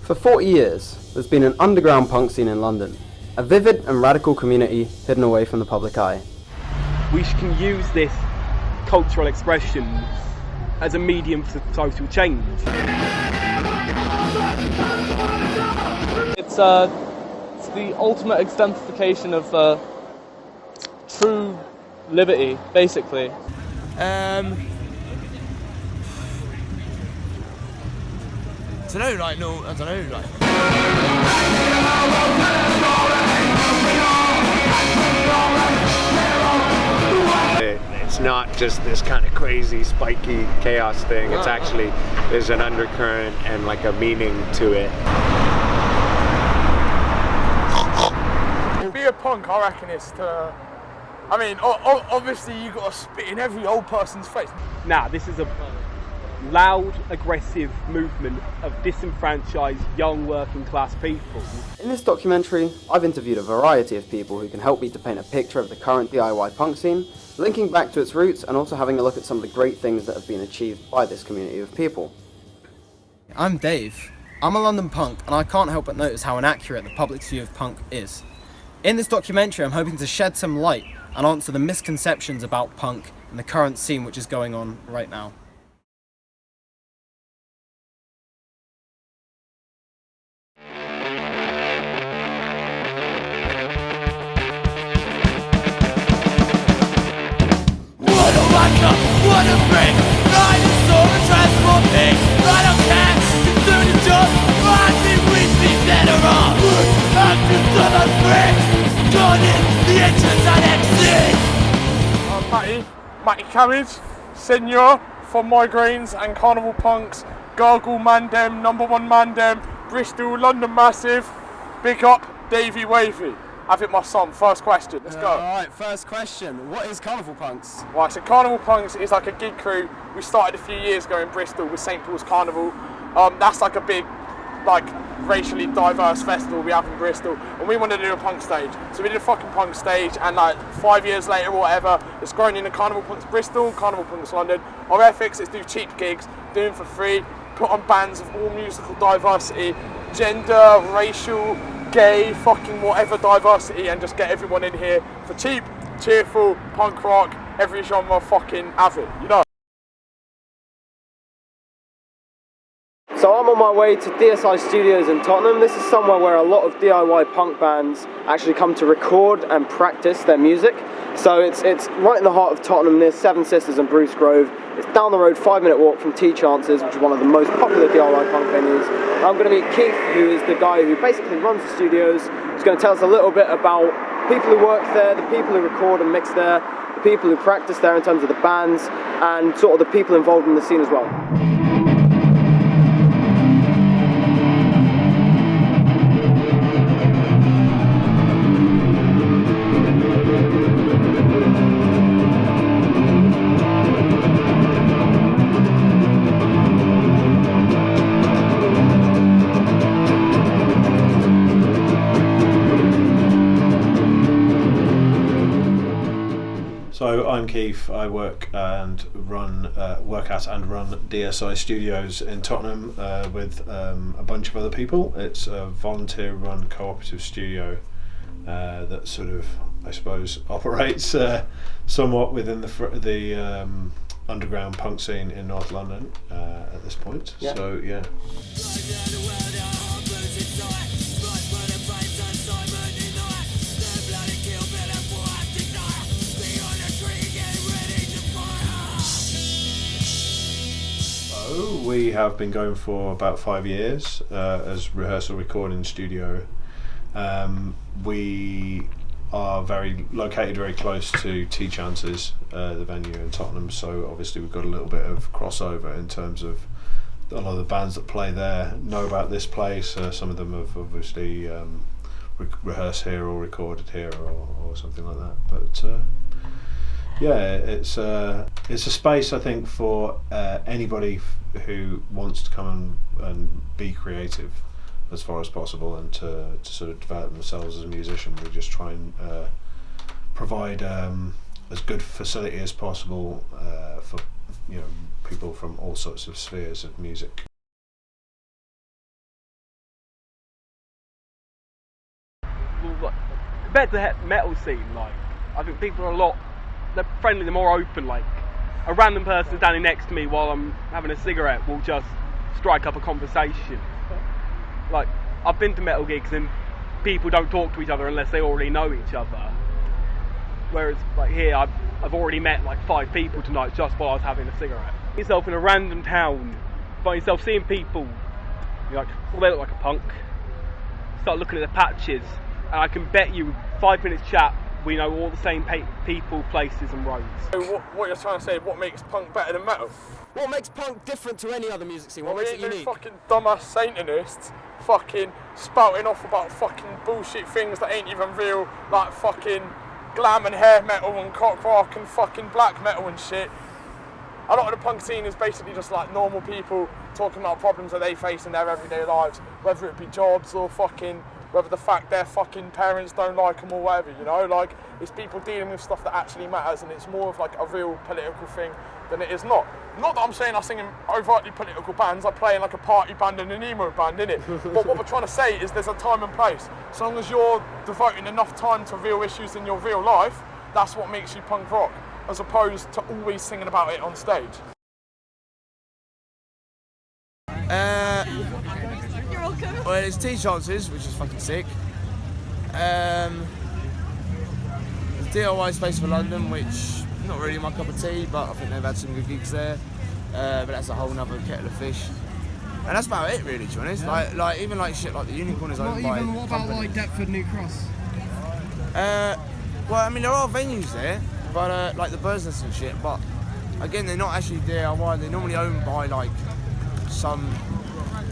For 40 years, there's been an underground punk scene in London, a vivid and radical community hidden away from the public eye. We can use this cultural expression as a medium for social change. It's the ultimate exemplification of true liberty, basically. I don't know, It's not just this kind of crazy, spiky chaos thing. It's actually, there's an undercurrent and like a meaning to it. Be a punk, I reckon, is to... I mean, obviously you got to spit in every old person's face. Now, this is a loud, aggressive movement of disenfranchised young working class people. In this documentary, I've interviewed a variety of people who can help me to paint a picture of the current DIY punk scene, linking back to its roots and also having a look at some of the great things that have been achieved by this community of people. I'm Dave. I'm a London punk, and I can't help but notice how inaccurate the public's view of punk is. In this documentary, I'm hoping to shed some light and answer the misconceptions about punk and the current scene which is going on right now. What a break! I just saw a transform thing. I don't care. It's doing the job. I think we be better off. I'm just on a break. Gone in the entrance and exit. I'm Matty Cabbage, Senior from Migraines and Carnival Punks, Gargle Mandem, #1 Mandem, Bristol, London Massive. Big up, Davey Wavy. I think my son. First question, let's go. Alright, first question. What is Carnival Punks? Right, so Carnival Punks is like a gig crew. We started a few years ago in Bristol with St Paul's Carnival. That's like a big, like, racially diverse festival we have in Bristol, and we wanted to do a punk stage. So we did a fucking punk stage, and like 5 years later or whatever, it's grown into Carnival Punks Bristol, Carnival Punks London. Our ethics is do cheap gigs, do them for free, put on bands of all musical diversity, gender, racial, gay, fucking whatever diversity, and just get everyone in here for cheap, cheerful, punk rock, every genre fucking have it, you know? So I'm on my way to DSI Studios in Tottenham. This is somewhere where a lot of DIY punk bands actually come to record and practice their music. So it's right in the heart of Tottenham near Seven Sisters and Bruce Grove. It's down the road, 5-minute walk from T Chances, which is one of the most popular DIY punk venues. I'm going to meet Keith, who is the guy who basically runs the studios. He's going to tell us a little bit about people who work there, the people who record and mix there, the people who practice there in terms of the bands, and sort of the people involved in the scene as well. So I'm Keith. I work at and run DSI Studios in Tottenham with a bunch of other people. It's a volunteer-run cooperative studio that sort of, I suppose, operates somewhat within the underground punk scene in North London at this point. Yeah. So yeah. We have been going for about 5 years as rehearsal recording studio. We are located very close to T Chances, the venue in Tottenham, so obviously we've got a little bit of crossover in terms of a lot of the bands that play there know about this place. Some of them have obviously rehearsed here or recorded here or something like that, but yeah, it's a space, I think, for anybody who wants to come and be creative as far as possible and to sort of develop themselves as a musician. We just try and provide as good facility as possible for people from all sorts of spheres of music. people, like, compared to the metal scene, like, I think people are they're friendly, they're more open. Like, a random person standing next to me while I'm having a cigarette will just strike up a conversation. Like, I've been to metal gigs and people don't talk to each other unless they already know each other. Whereas, like, here, I've already met like 5 people tonight just while I was having a cigarette. Yourself in a random town, find yourself seeing people, you're like, well, they look like a punk. Start looking at the patches, and I can bet you 5 minutes chat, we know all the same people, places and roads. So what you're trying to say, what makes punk better than metal? What makes punk different to any other music scene? What Well, makes it unique? fucking dumbass Satanists fucking spouting off about fucking bullshit things that ain't even real, like fucking glam and hair metal and cock rock and fucking black metal and shit. A lot of the punk scene is basically just like normal people talking about problems that they face in their everyday lives, whether it be jobs or fucking, whether the fact their fucking parents don't like them or whatever, you know? Like, it's people dealing with stuff that actually matters, and it's more of like a real political thing than it is not. Not that I'm saying I sing in overtly political bands, I play in like a party band and an emo band, innit? But what we're trying to say is there's a time and place. So long as you're devoting enough time to real issues in your real life, that's what makes you punk rock, as opposed to always singing about it on stage. Well, there's Tea Chances, which is fucking sick. There's DIY Space for London, which not really my cup of tea, but I think they've had some good gigs there. But that's a whole nother kettle of fish. And that's about it, really, to be honest. Yeah. Like even like shit like the Unicorn is owned by What about like Deptford, New Cross? Well, I mean, there are venues there, but like the Bird's Nest and shit. But again, they're not actually DIY. They're normally owned by like some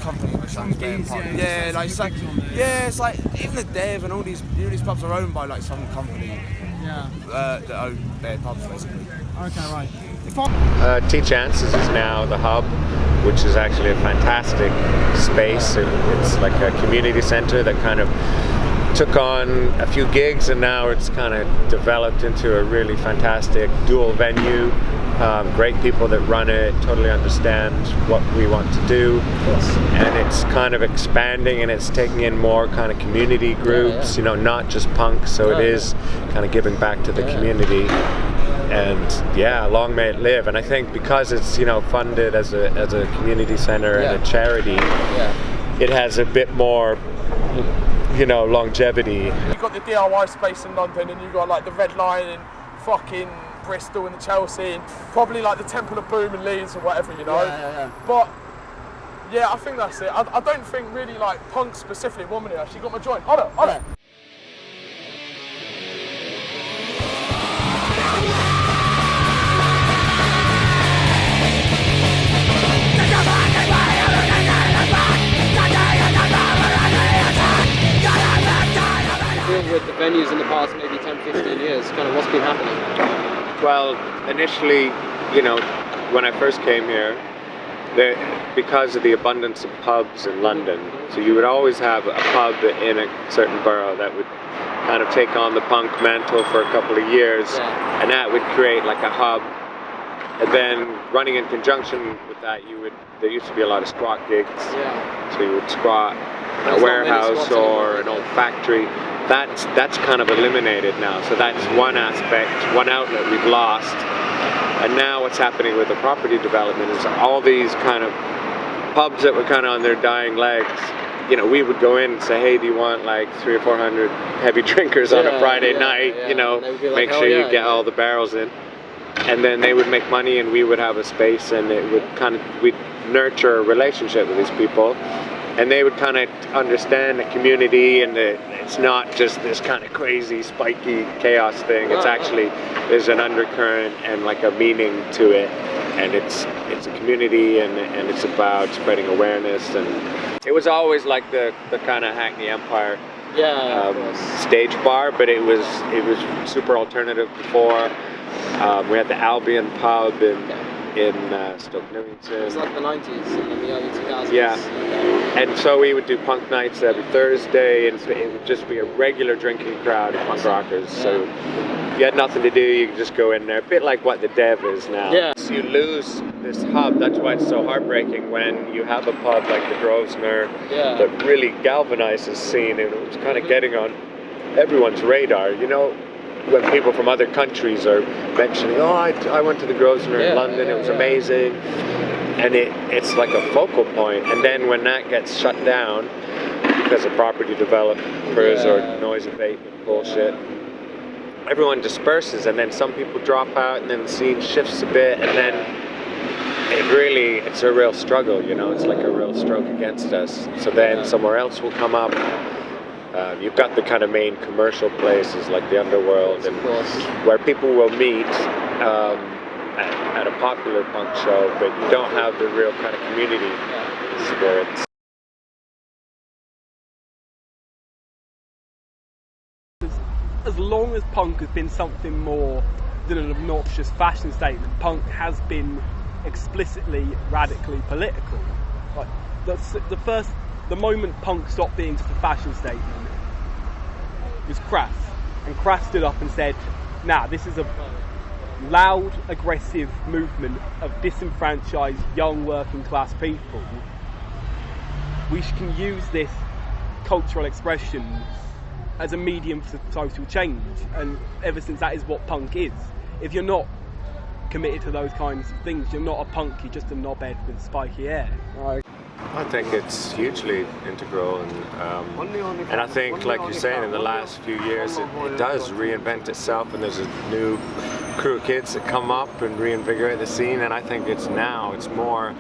company which owns their pub. Yeah, like it's like, yeah, it's like even the Dev and all these pubs are owned by like some company. Yeah. That own their pubs basically. Okay, right. Tea Chances is now the hub, which is actually a fantastic space. It's like a community center that kind of took on a few gigs, and now it's kind of developed into a really fantastic dual venue. Great people that run it, totally understand what we want to do, and it's kind of expanding and it's taking in more kind of community groups, you know, not just punk, so it is kind of giving back to the community. And yeah, long may it live. And I think because it's, you know, funded as a community center and a charity, it has a bit more, you know, longevity. You've got the DIY space in London, and you've got like the Red Lion in fucking Bristol and the Chelsea, and probably like the Temple of Boom in Leeds or whatever, you know. But yeah, I think that's it. I don't think really like punk specifically. 1 minute, actually got my joint. Hold on. With the venues in the past maybe 10-15 years, kind of what's been happening? Well, initially, you know, when I first came here, because of the abundance of pubs in London, so you would always have a pub in a certain borough that would kind of take on the punk mantle for a couple of years, and that would create like a hub. And then running in conjunction with that, there used to be a lot of squat gigs. So you would squat in a warehouse or an old factory. That's kind of eliminated now. So that's one aspect, one outlet we've lost. And now what's happening with the property development is all these kind of pubs that were kind of on their dying legs. You know, we would go in and say, hey, do you want like 300 or 400 heavy drinkers on a Friday night? You know, make sure you get all the barrels in. And then they would make money, and we would have a space, and it would we'd nurture a relationship with these people, and they would kind of understand the community, and it's not just this kind of crazy, spiky chaos thing. It's actually, there's an undercurrent and like a meaning to it, and it's a community, and it's about spreading awareness. And it was always like the kind of Hackney Empire stage bar, but it was super alternative before. We had the Albion pub in Stoke Newington. It was like the 90s and the early 2000s. Yeah. And so we would do punk nights every Thursday, and it would just be a regular drinking crowd of punk rockers. So you had nothing to do, you could just go in there, a bit like what the Dev is now. So you lose this hub. That's why it's so heartbreaking when you have a pub like the Grosvenor that really galvanizes scene, and it was kind of getting on everyone's radar. You know, when people from other countries are mentioning, oh, I went to the Grosvenor in London, it was amazing, and it's like a focal point. And then when that gets shut down because of property developers or noise abatement bullshit, everyone disperses, and then some people drop out, and then the scene shifts a bit, and then it's a real struggle, you know, it's like a real stroke against us. So then somewhere else will come up. You've got the kind of main commercial places like the Underworld, and where people will meet at a popular punk show, but you don't have the real kind of community spirit. As long as punk has been something more than an obnoxious fashion statement, punk has been explicitly radically political. Like the moment punk stopped being just a fashion statement was Crass, and Crass stood up and said, nah, this is a loud, aggressive movement of disenfranchised young working class people. We can use this cultural expression as a medium for social change, and ever since that is what punk is. If you're not committed to those kinds of things, you're not a punk, you're just a knobhead with spiky hair. Right. I think it's hugely integral, and I think, like you're saying, in the last few years it does reinvent itself, and there's a new crew of kids that come up and reinvigorate the scene, and I think it's more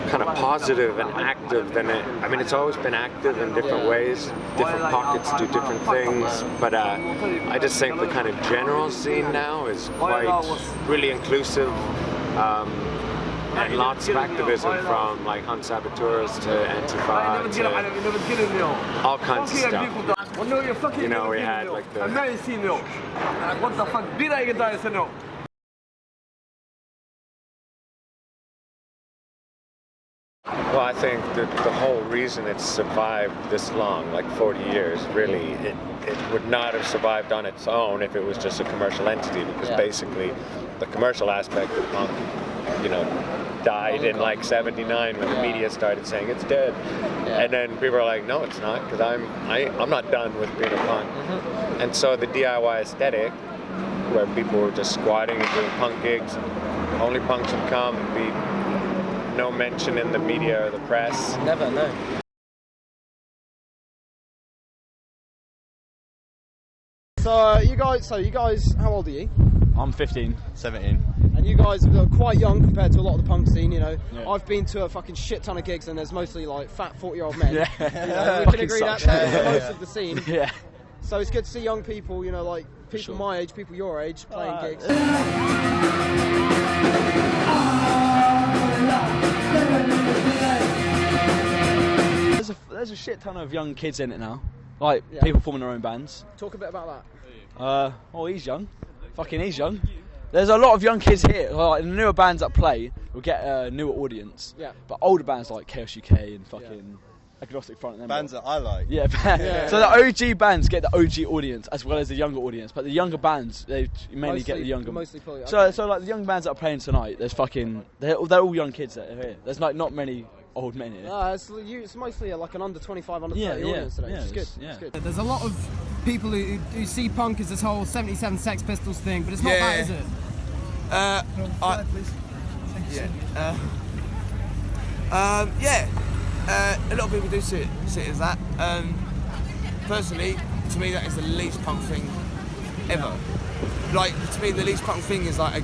kind of positive and active than it's always been active in different ways, different pockets do different things, but I just think the kind of general scene now is quite really inclusive, and lots of activism, from like Hunt Saboteurs to Antifa to all kinds of stuff. You know, we had like the... What the fuck did I get know? Well, I think that the whole reason it's survived this long, like 40 years, really, it would not have survived on its own if it was just a commercial entity, because basically the commercial aspect of punk, you know, died in like 79 when the media started saying it's dead. And then people are like, no, it's not, because I'm not done with being a punk. And so the DIY aesthetic, where people were just squatting and doing punk gigs, and only punks would come and be no mention in the media or the press. Never, no. So you guys, how old are you? I'm 15, 17. And you guys are quite young compared to a lot of the punk scene, you know. Yeah. I've been to a fucking shit ton of gigs, and there's mostly like fat 40-year-old men. Yeah. You know, we can agree that's most of the scene. Yeah. So it's good to see young people, you know, like people my age, people your age, playing gigs. There's a shit ton of young kids in it now, like people forming their own bands. Talk a bit about that. Oh, he's young. Fucking he's young. There's a lot of young kids here. Like, the newer bands that play will get a newer audience. Yeah. But older bands like Chaos UK and fucking Agnostic Front and them bands that I like. Yeah. So the OG bands get the OG audience as well as the younger audience, but the younger bands they mainly get the younger. Mostly. So like the young bands that are playing tonight, there's fucking they're all young kids that are here. There's like not many old men here. It's mostly like an under 25, under 30 audience today, which is good. Yeah. It's good. There's a lot of people who see punk as this whole 77 Sex Pistols thing, but it's not that, is it? A lot of people do see it as that. Personally, to me, that is the least punk thing ever. Like, to me, the least punk thing is like a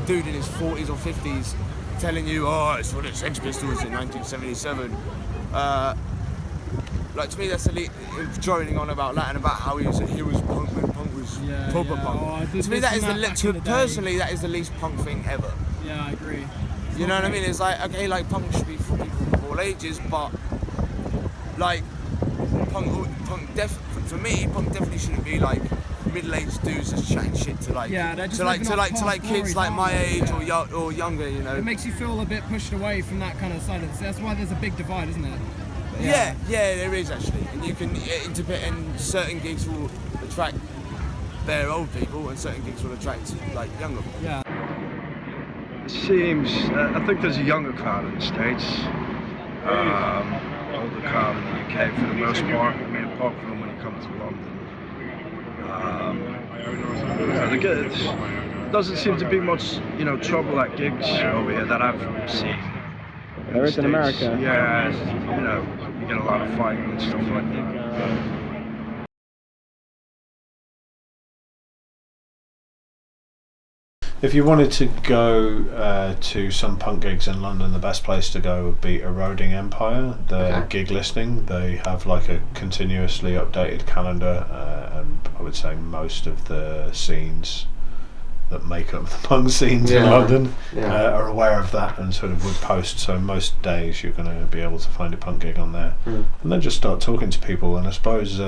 dude in his 40s or 50s telling you, oh, it's what the Sex Pistols in 1977. Like, to me, that's droning on about that and about how he was punk when punk was proper punk. To me, that is the least punk thing ever. Yeah, I agree. You know what I mean? It's like, okay, like punk should be for people of all ages, but like for me, punk definitely shouldn't be like middle-aged dudes just chatting shit to kids like my age or younger. You know, it makes you feel a bit pushed away from that kind of side of it. That's why there's a big divide, isn't it? Yeah, there is actually, and you can and certain gigs will attract their old people, and certain gigs will attract like younger people. Yeah. Seems, I think there's a younger crowd in the States, older crowd in the UK for the most part. I mean, apart from when you come to London, There doesn't seem to be much, trouble at gigs over here that I've seen. There is in America. Yeah, you get a lot of fighting and stuff like that. If you wanted to go to some punk gigs in London, the best place to go would be Eroding Empire, the gig listing. They have like a continuously updated calendar, and I would say most of the scenes that make up the punk scenes in London are aware of that and sort of would post. So most days you're going to be able to find a punk gig on there, and then just start talking to people. And I suppose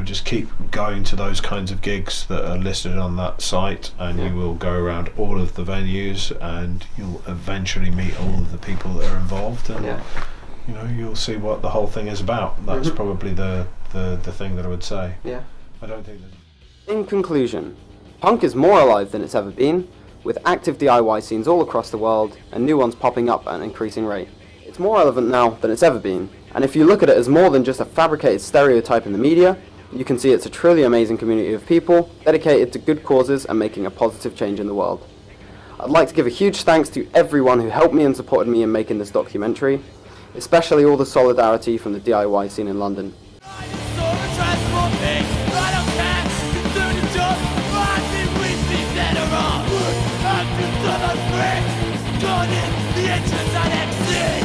just keep going to those kinds of gigs that are listed on that site, and you will go around all of the venues, and you'll eventually meet all of the people that are involved, and you'll see what the whole thing is about. That's probably the thing that I would say. Yeah. I don't think that. In conclusion, punk is more alive than it's ever been, with active DIY scenes all across the world and new ones popping up at an increasing rate. It's more relevant now than it's ever been, and if you look at it as more than just a fabricated stereotype in the media, you can see it's a truly amazing community of people dedicated to good causes and making a positive change in the world. I'd like to give a huge thanks to everyone who helped me and supported me in making this documentary, especially all the solidarity from the DIY scene in London. The entrance I exist.